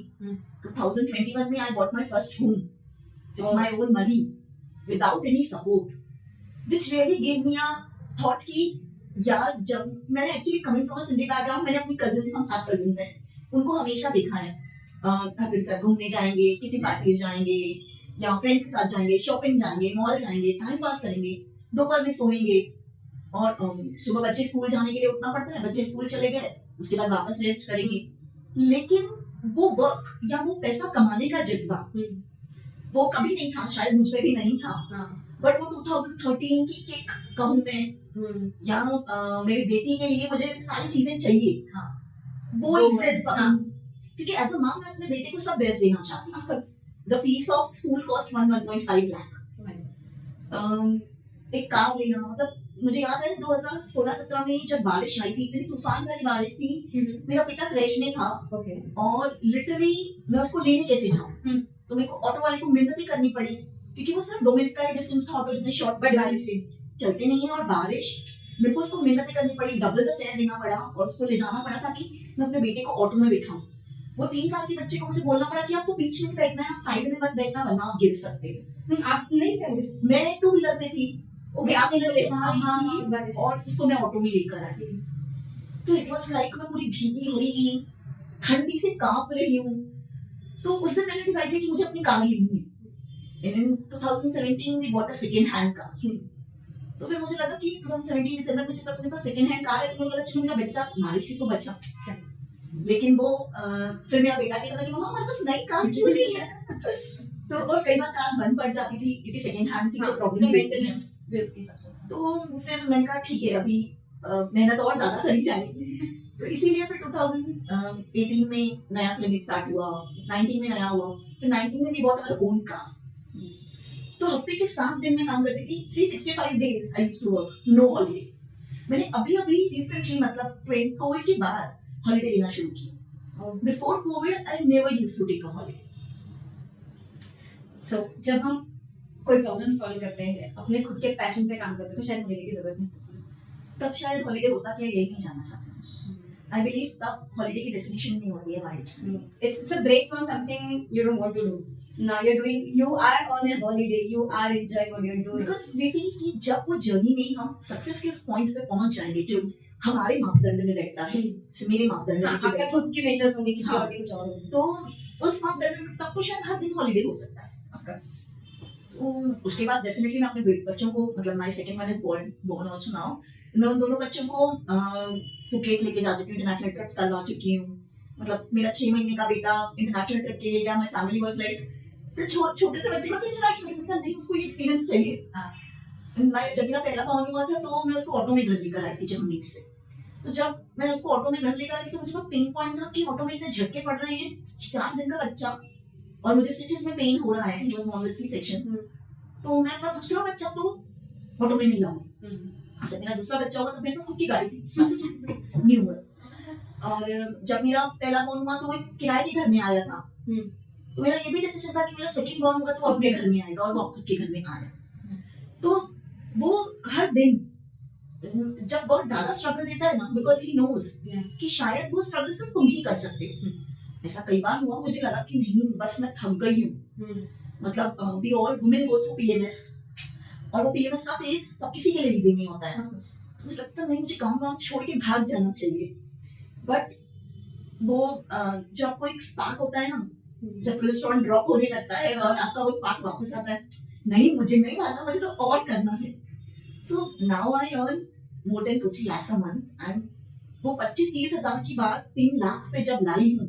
2021 में I bought my first home with my own money without any support, which really give me a thought कि यार, जब मैंने actually coming from a Sindhi background, मैंने अपनी कजिन्स, हम 7 कजिन्स हैं, उनको हमेशा देखा है कजिन के साथ घूमने जाएंगे, किटी पार्टीज जाएंगे या फ्रेंड्स के साथ जाएंगे, शॉपिंग जाएंगे, मॉल जाएंगे, टाइम पास करेंगे, दोपहर में सोएंगे और सुबह बच्चे स्कूल जाने के लिए उठना पड़ता है, बच्चे स्कूल चले गए उसके बाद वापस रेस्ट करेंगे। लेकिन वो वर्क या वो पैसा कमाने का जज्बा वो कभी नहीं था, शायद मुझ में भी नहीं था। बट वो 2013 की किक कहूँ मैं या मेरी बेटी के लिए मुझे सारी चीजें चाहिए, वो एक जिद पकड़ूं, क्योंकि एज अ मॉम मैं अपने बेटे को सब बेस्ट देना चाहती हूँ। The fees of school cost 1.5 lakh. एक कार लेना, मतलब मुझे याद है 2016-17 में जब बारिश आई थी, इतनी तूफान वाली बारिश थी, मेरा बेटा क्रैश में था और लिटरली मैं उसको लेने कैसे जाऊं, तो मेरे को ऑटो वाले को मिन्नतें करनी पड़ी, क्योंकि वो सिर्फ 2 मिनट का डिस्टेंस था, ऑटो इतने शॉर्ट बट बारिश चलते नहीं है और बारिश, मेरे को उसको मिन्नतें करनी पड़ी, डबल द फेयर देना पड़ा और उसको ले जाना पड़ा ताकि मैं अपने बेटे को ऑटो में बिठाऊं। वो 3 साल के बच्चे को मुझे बोलना पड़ा कि आपको पीछे नहीं बैठना है, आप साइड में मत बैठना वरना आप गिर सकते हैं। आप नहीं कर, मैं 2 व्हीलर पे थी, ओके, आपने बोले थी और उसको मैं ऑटो में लेकर आई, तो इट वाज लाइक मैं पूरी भीगी हुई, ठंडी से कांप रही हूँ। तो उस दिन मैंने डिसाइड किया कि मुझे अपनी कार लेनी है। In 2017 we bought a second hand car. तो फिर मुझे लगा कि 2017 दिसंबर में जब मेरे पास सेकंड हैंड कार है, तो मुझे लगा चलो मेरा बच्चा नारी से तो बचा। लेकिन वो फिर मेरा बेटा कहता था कि मम्मा हमारे पास नई कार क्यों नहीं है। तो और कई बार कार बंद पड़ जाती थी क्योंकि सेकंड हैंड थी, तो प्रॉब्लम मेंटेनेंस भी उसकी सबसे। तो फिर मैंने कहा ठीक है अभी मेहनत और ज्यादा करी जाएगी, तो इसीलिए फिर 2018 में नया क्लिनिक स्टार्ट हुआ, 19 में नया हुआ, फिर 19 में भी बहुत हमारा ओन कार। तो हफ्ते के 7 दिन में काम करती थी, 365 days I used to work, no holiday. मैंने अभी रिसेंटली मतलब कोविड के बाद हॉलिडे लेना शुरू किया। Before Covid I never used to take a holiday. So जब हम कोई प्रॉब्लम सॉल्व करते हैं, अपने खुद के पैशन पे काम करते हैं, तो शायद हॉलिडे की जरूरत नहीं, तब शायद हॉलिडे होता क्या यही नहीं जानना चाहते। I believe तब हॉलिडे की डेफिनेशन नहीं होती है हमारी। It's a break from something you don't want to do. Now you're doing, you are on a holiday, you are enjoying what you're doing. Because we feel कि जब वो journey में हम सक्सेस के उस पॉइंट पे पहुंच जाएंगे जो हमारे मापदंड में रहता है, मेरे मापदंड में जो आपका खुद की मेजर्स होंगे, किसी और के कुछ और होंगे, तो उस मापदंड में तब तो शायद हर दिन हॉलिडे हो सकता है। Of course. तो उसके बाद डेफिनेटली मैं अपने बच्चों को, मतलब my second one is born also now, मैं उन दोनों बच्चों को फुकेत लेके जा चुकी हूँ, इंटरनेशनल ट्रिप्स करवा चुकी हूँ। मतलब मेरा 6 महीने का बेटा इंटरनेशनल ट्रिप के लिए गया, माय फैमिली वाज लाइक तो छोटे से बच्चे को इंटरनेशनल ट्रिप का नहीं, उसको ये एक्सपीरियंस चाहिए। मैं जब मेरा पहला बाउंड हुआ था तो मैं उसको ऑटो में घर लेकर आई थी जर्मनी से। तो जब मैं उसको ऑटो में घर लेकर आई तो मुझे पिन पॉइंट था कि ऑटो में इतने झटके पड़ रहे हैं, 4 दिन का बच्चा और मुझे स्टिचेस में पेन हो रहा है, he was normal C section. तो मैं अपना दूसरा बच्चा तो ऑटो में नहीं लाऊंगी। जब मेरा दूसरा बच्चा हुआ तो मेरे पास खुद की गाड़ी थी न्यू है, और जब मेरा पहला बॉर्न हुआ तो वो किराए के घर में आया था। तो मेरा ये भी डिसीजन था कि मेरा सेकंड बॉर्न होगा तो वो अपने घर में आएगा, और वो खुद के घर में आया। तो वो हर दिन जब बहुत ज्यादा स्ट्रगल देता है ना, बिकॉज ही नोज कि शायद वो स्ट्रगल सिर्फ तुम ही कर सकते हो। ऐसा कई बार हुआ, मुझे लगा कि नहीं बस मैं थक गई हूँ। मतलब we all women go through PMS, और वो पीएमएस का फेस सब किसी के लिए इजी नहीं होता है। मुझे लगता नहीं मुझे काम छोड़ के भाग जाना चाहिए, बट वो जो आपको एक स्पार्क होता है ना, जब रेस्टोरेंट ड्रॉप होने लगता है और आपका वो स्पार्क वापस आता है, नहीं मुझे नहीं भागना, मुझे तो और करना है। So now I earn more than 2-3 lakhs a month, and वो 25-30 हजार की बात 3 लाख पे जब लाई हूँ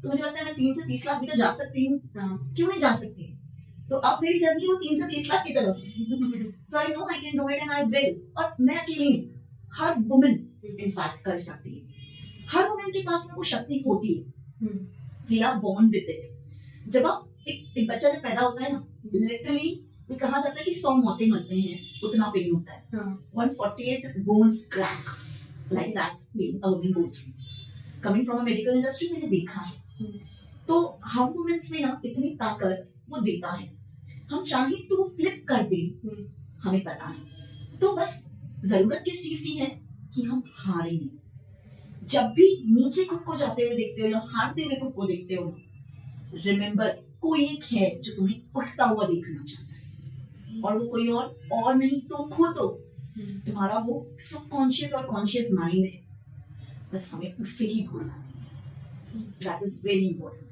तो मुझे लगता है मैं 3 से 30 लाख भी तो जा सकती हूँ। क्यों नहीं जा सकती? तो अब मेरी जर्नी वो 3 से 30 लाख की तरफ। So I know I can do it and I will. और मैं अकेली नहीं, हर वुमन इनफैक्ट कर सकती है। हर वुमन के पास में वो शक्ति होती है। We are born with it. जब आप एक बच्चा जब पैदा होता है ना, लिटरली ये कहा जाता है कि 100 मौतें मरते हैं, उतना पेन होता है। 148 bones crack like that being a woman go through. Coming from a medical industry मैंने देखा है। तो हम वुमेन्स में ना इतनी ताकत वो देता है, हम चाहे तो फ्लिप कर दें, हमें पता है। तो बस जरूरत किस चीज की है कि हम हारे नहीं। जब भी नीचे खुद को जाते हुए देखते हो या हारते हुए खुद को देखते हो, रिमेम्बर कोई एक है जो तुम्हें उठता हुआ देखना चाहता है, और वो कोई और नहीं तो खुद हो। तुम्हारा वो सबकॉन्शियस और कॉन्शियस माइंड है, बस हमें उससे ही भूलना है। That is very important.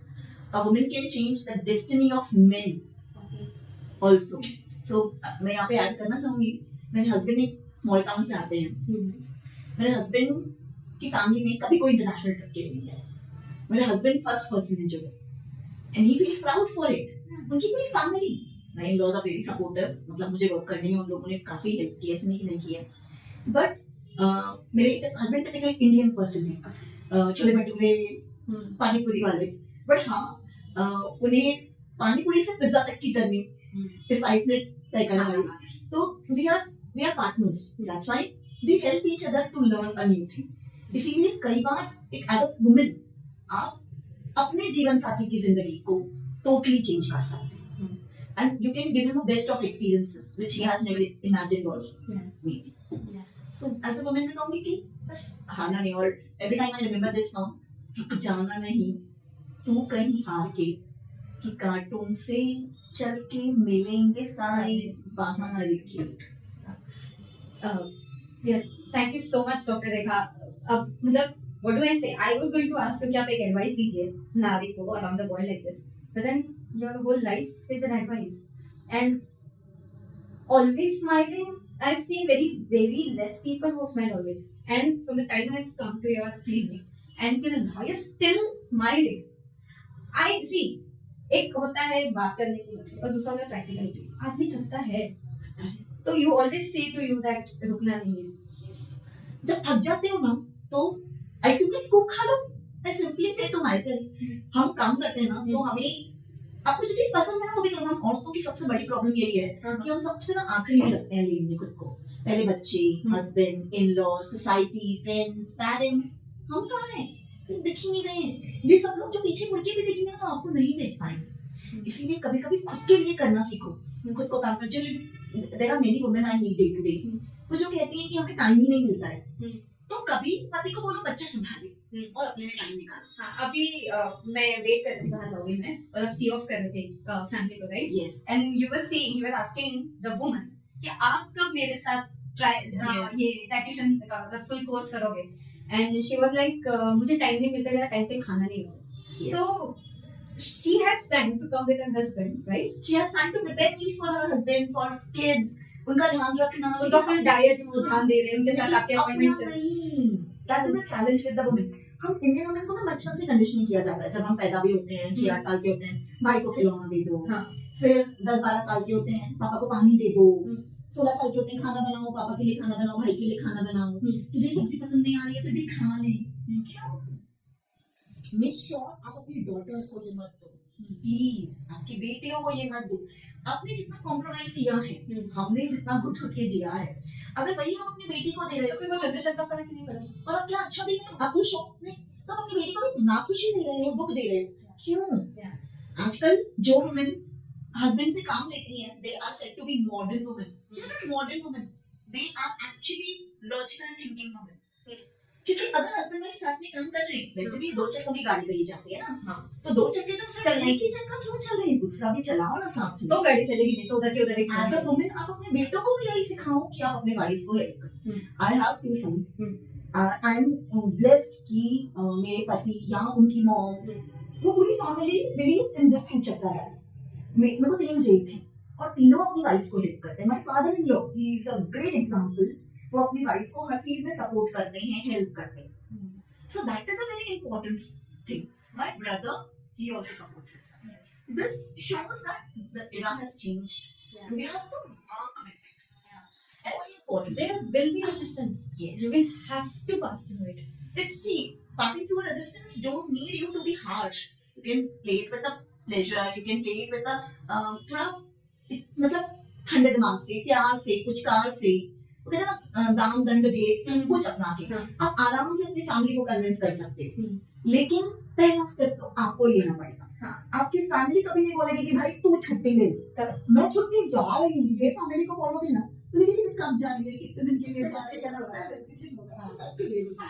A woman can change the destiny of men Okay. also. So मैं यहाँ पे ऐड करना चाहूंगी, मेरे हस्बैंड एक स्मॉल टाउन से आते हैं. मेरे हस्बैंड की फैमिली में कभी कोई इंटरनेशनल ट्रिप के लिए नहीं गया. मेरे हस्बैंड फर्स्ट पर्सन है जो है, and he feels proud for it. उनकी पूरी family, my in-laws are very supportive. मतलब मुझे वर्क करने में उन लोगों ने काफी हेल्प की है, ऐसे नहीं कि नहीं की है. बट मेरे हस्बैंड टिपिकल इंडियन पर्सन है, छोले भटूरे, पानी पूरी वाले. बट हाँ, उन्हें पानी पूरी से पिज्जा तक की जर्नी इस लाइफ ने तय करना है. तो we are partners. That's why we help each other to learn a new thing. इसीलिए कई बार एक एज अ वुमेन आप अपने जीवन साथी की जिंदगी को टोटली चेंज कर सकते हैं. And you can give him a best of experiences which he has never imagined also. May so as a women मैं कहूंगी कि बस खाना नहीं. और every time I remember this song, रुक जाना नहीं तू कहीं हार के, कि कांटों से चल के मिलेंगे सारे बाहर के. Thank you so much doctor Rekha. अब मतलब what do I say, I was going to ask कि आप एक एडवाइस दीजिए नारी को around the world like this, but then your whole life is an advice and always smiling. I've seen very less people who smile always, and from the time I've come to your clinic and till now you're still smiling. I see, एक होता है बात करने की मतलब और दूसरा होता है प्रैक्टिकलिटी. आदमी थकता है तो you always say to you that रुकना नहीं है. जब थक जाते हो ना तो आइसक्रीम का स्कूप खा लो. आई सिंपली से टू माई सेल्फ, हम काम करते हैं ना तो हमें आपको जो चीज पसंद है ना वो भी करना. औरतों की सबसे बड़ी प्रॉब्लम यही है कि हम सबसे ना आखिरी में रखते हैं लेने खुद को. पहले बच्चे, husband, in law, society, friends, parents. हम कहाँ हैं? कहीं दिख ही नहीं रहे. ये सब लोग जो पीछे मुड़ के भी देखेंगे ना तो आपको नहीं देख पाएंगे. इसीलिए कभी कभी खुद के लिए करना सीखो, खुद को pamper. There are many women I meet day to day वो जो कहती हैं कि हमें टाइम ही नहीं मिलता है. तो कभी पति को बोलो बच्चे संभाले और अपने लिए टाइम निकालो. हाँ, अभी मैं वेट कर रही थी बाहर लॉबी में और अब सी ऑफ कर रहे थे फैमिली को, right? Yes. And you were saying, you were asking the woman कि आप कब मेरे साथ ट्राई Yes. ये डाइटिशियन का फुल कोर्स करोगे. एंड शी वाज लाइक मुझे टाइम नहीं मिलता, मेरा टाइम पे खाना नहीं होगा. तो she has time to come with her husband, right? She has time to prepare meals for her husband, for kids. उनका ध्यान रखना. उनका फुल डाइट वो ध्यान दे रहे हैं, उनके साथ आपके अपॉइंटमेंट्स नहीं. That is a challenge with the women. हम इंडियन वुमेन को ना बचपन से कंडीशनिंग किया जाता है. जब हम पैदा भी होते हैं 6-8 साल के होते हैं, भाई को खिलौना दे दो. हाँ. फिर 10-12 साल के होते हैं, पापा को पानी दे दो. 16 साल के होते हैं, खाना बनाओ, पापा के लिए खाना बनाओ, भाई के लिए खाना बनाओ. तुझे सब्जी पसंद नहीं आ रही है फिर भी खा ले. क्यों? मेक श्योर आप अपनी डॉटर्स को ये मत दो. प्लीज आपकी बेटियों को ये मत दो. आपने जितना कॉम्प्रोमाइज किया है, हमने जितना घुट घुट के जिया है, अगर वही हम अपनी बेटी को दे रहे तो फिर वो पोजीशन का फर्क नहीं पड़ा. और आप क्या अच्छा दे रहे हो, आपको शौक नहीं, तो अपनी बेटी को भी ना खुशी दे रहे हो, दुख दे रहे हो. क्यों? आजकल जो वुमेन हस्बैंड से काम लेती हैं, they are said to be modern women. They are not modern women, they are actually logical thinking women. क्योंकि अगर हस्बैंड वाइफ साथ में काम कर रहे हैं, वैसे भी 2 चक्कों की गाड़ी कही जाती है ना. तो 2 चक्के तो सिर्फ चलने एक ही चक्का क्यों चल रहे हैं, दूसरा भी चलाओ ना साथ में. तो गाड़ी चलेगी नहीं तो उधर के उधर एक एज अ वुमेन आप अपने बेटों को भी यही सिखाओ कि आप अपने वाइफ को हेल्प करो. I have 2 sons. I am blessed कि मेरे पति या उनकी मॉम, वो पूरी family believes in this future का है. मेरे को 3 जेठ हैं और तीनों अपनी वाइफ को हेल्प करते हैं. My father in law, he is a great example. वो अपनी वाइफ को हर चीज में सपोर्ट करते हैं, हेल्प करते हैं. So that is a very important thing. My brother, he also supports his family. This shows that the era has changed. We have to work with it. And very important. There will be resistance. Yes. You will have to pass through it. Let's see, passing through resistance don't need you to be harsh. You can play it with a pleasure. You can play it with a थोड़ा मतलब ठंडे दिमाग से, प्यार से, कुछ car से. दाम दंड भेद सब कुछ अपना के आप आराम से अपनी फैमिली को कन्विंस कर सकते हो. लेकिन पहला स्टेप तो आपको लेना पड़ेगा. आपकी फैमिली कभी नहीं बोलेगी कि भाई तू छुट्टी ले, मैं छुट्टी जा रही हूँ. ये फैमिली को बोलोगे ना, लेकिन कब जा रही है, कितने दिन के लिए जा रही है.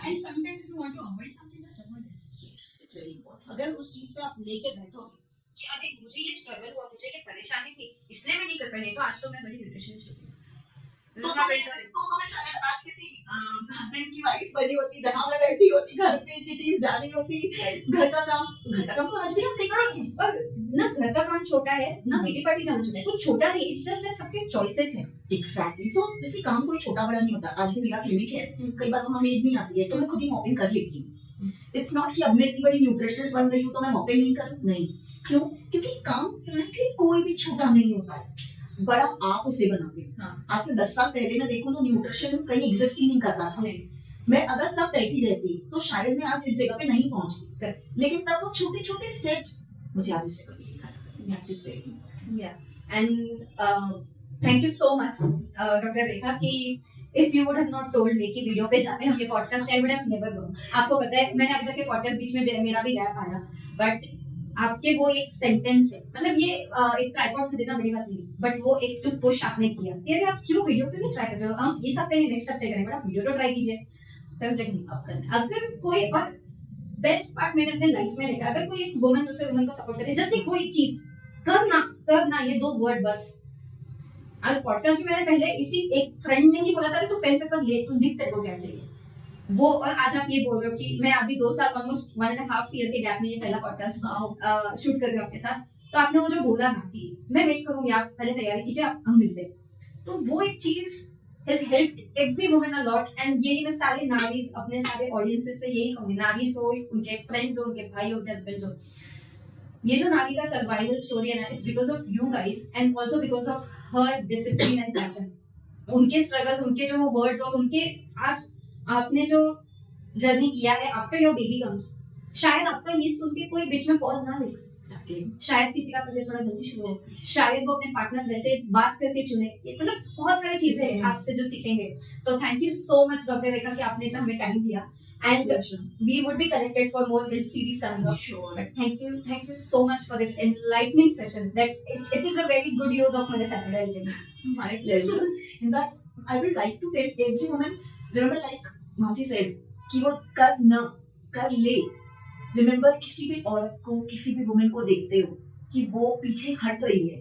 And sometimes if you want to avoid something, just avoid it. Yes, it's very important. अगर उस चीज पे आप लेके बैठोगे कि अरे मुझे ये स्ट्रगल हुआ, मुझे ये परेशानी थी, इसलिए मैं नहीं कर पाई, नहीं तो आज तो मैं बड़ी डिप्रेशन में थी. This is not very तो मैं शायद आज किसी हस्बैंड की वाइफ बनी होती, जहाँ मैं बैठी होती घर पे किटीज जा रही होती, घर का काम तो आज भी हम देखते हैं। पर ना घर का काम छोटा है ना किटी पार्टी जाना छोटा है, कुछ छोटा नहीं, इट्स जस्ट दैट सबके चॉइसेस है। एग्जैक्टली, सो जैसे काम कोई छोटा बड़ा नहीं होता। आज भी मेरा क्लिनिक है, कई बार वहाँ मेड नहीं आती है तो मैं खुद ही मॉपिंग कर लेती हूँ। इट्स नॉट कि अब मैं इतनी बड़ी न्यूट्रिशनिस्ट बन गई हूँ तो मैं मॉपिंग नहीं करूँ, नहीं। क्यों? क्योंकि काम फ्रैंकली कोई भी छोटा नहीं होता है, बड़ा आप उसे बनाते हो। हाँ। आज से 10 साल पहले मैं देखूं तो न्यूट्रिशन कहीं एग्जिस्ट ही नहीं करता था। मैं अगर तब बैठी रहती तो शायद मैं आज इस जगह पे नहीं पहुंचती, लेकिन तब वो छोटे छोटे स्टेप्स मुझे आज इस जगह पे लेकर आए। And thank you so much doctor Rekha कि if you would have not told me कि वीडियो पे जाते हैं हम ये podcast, I would have never known. आपको पता है मैंने अभी तक के पॉडकास्ट बीच में मेरा भी गैप आया, बट आपके वो एक सेंटेंस है, मतलब ये एक ट्राइपॉड खरीदना बड़ी बात नहीं, बट वो एक जो पुश आपने किया यार आप क्यों वीडियो पे नहीं ट्राई करते हो, हम इस हफ्ते नहीं नेक्स्ट हफ्ते करेंगे, बट आप वीडियो तो ट्राई कीजिए। तो उस नहीं अब करना अगर कोई, और बेस्ट पार्ट मैंने अपने लाइफ में देखा, अगर कोई एक वुमन दूसरे वुमन को सपोर्ट करे, जस्ट एक कोई चीज करना ये 2 वर्ड बस। आज पॉडकास्ट में मैंने पहले इसी एक फ्रेंड ने ही बोला था कि तू पेन पेपर ले, तू दिख तेरे को क्या चाहिए वो, और आज आप ये बोल रहे हो कि मैं अभी 2 साल ऑलमोस्ट 1.5 ईयर के गैप में ये पहला पॉडकास्ट शूट कर रही हूँ आपके साथ। तो आपने वो जो बोला ना कि मैं वेट करूंगी, आप पहले तैयारी कीजिए, आप हम मिलते, तो वो एक चीज has helped every woman a lot। and यही मैं सारे नारीज अपने सारे ऑडियंसेस से यही कहूंगी, नारीज हो, उनके फ्रेंड्स हो, उनके भाई हो, उनके हस्बैंड्स हो, ये जो नारी का सर्वाइवल स्टोरी है ना, it's because of you guys and also because of her discipline and passion. उनके स्ट्रगल्स, उनके जो वर्ड्स और उनके आज आपने जो जर्नी किया है आफ्टर योर बेबी कम्स, शायद आपका ये सुन के कोई बीच में पॉज ना ले, शायद किसी का करियर थोड़ा जल्दी शुरू हो, शायद वो अपने पार्टनर्स वैसे बात करके चुने, ये मतलब बहुत सारी चीजें हैं आपसे जो सीखेंगे। तो thank you so much doctor Rekha कि आपने इतना हमें टाइम दिया, and we would be connected for more health series coming up. Sure. But thank you so much for this enlightening session. That it is a very good use of my Saturday evening. My pleasure. In fact, I would like to tell every woman, remember like Mansi said, कि वो कर ले। Remember किसी भी औरत को, किसी भी वुमन को देखते हो कि वो पीछे हट रही है,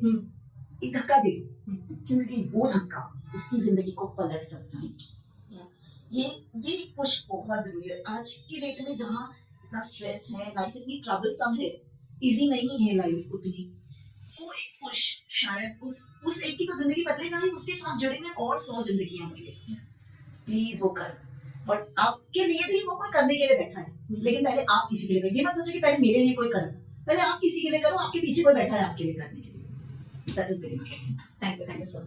एक धक्का दे, क्योंकि वो धक्का उसकी जिंदगी को पलट सकता है। ये पुश बहुत जरूरी है आज की डेट में, जहाँ इतना स्ट्रेस है, लाइफ इतनी ट्रबलसम है, इजी नहीं है लाइफ उतनी। वो एक पुश शायद उस एक की तो जिंदगी बदलेगा ही, उसके साथ जुड़ेंगे और 100 जिंदगियां बदलेगी। प्लीज वो कर, बट आपके लिए भी वो कोई करने के लिए बैठा है, लेकिन पहले आप किसी के लिए करो। ये मत सोचो कि पहले मेरे लिए कोई करे, पहले आप किसी के लिए करो, आपके पीछे कोई बैठा है आपके लिए करने के लिए। That is very important. Thank you so much.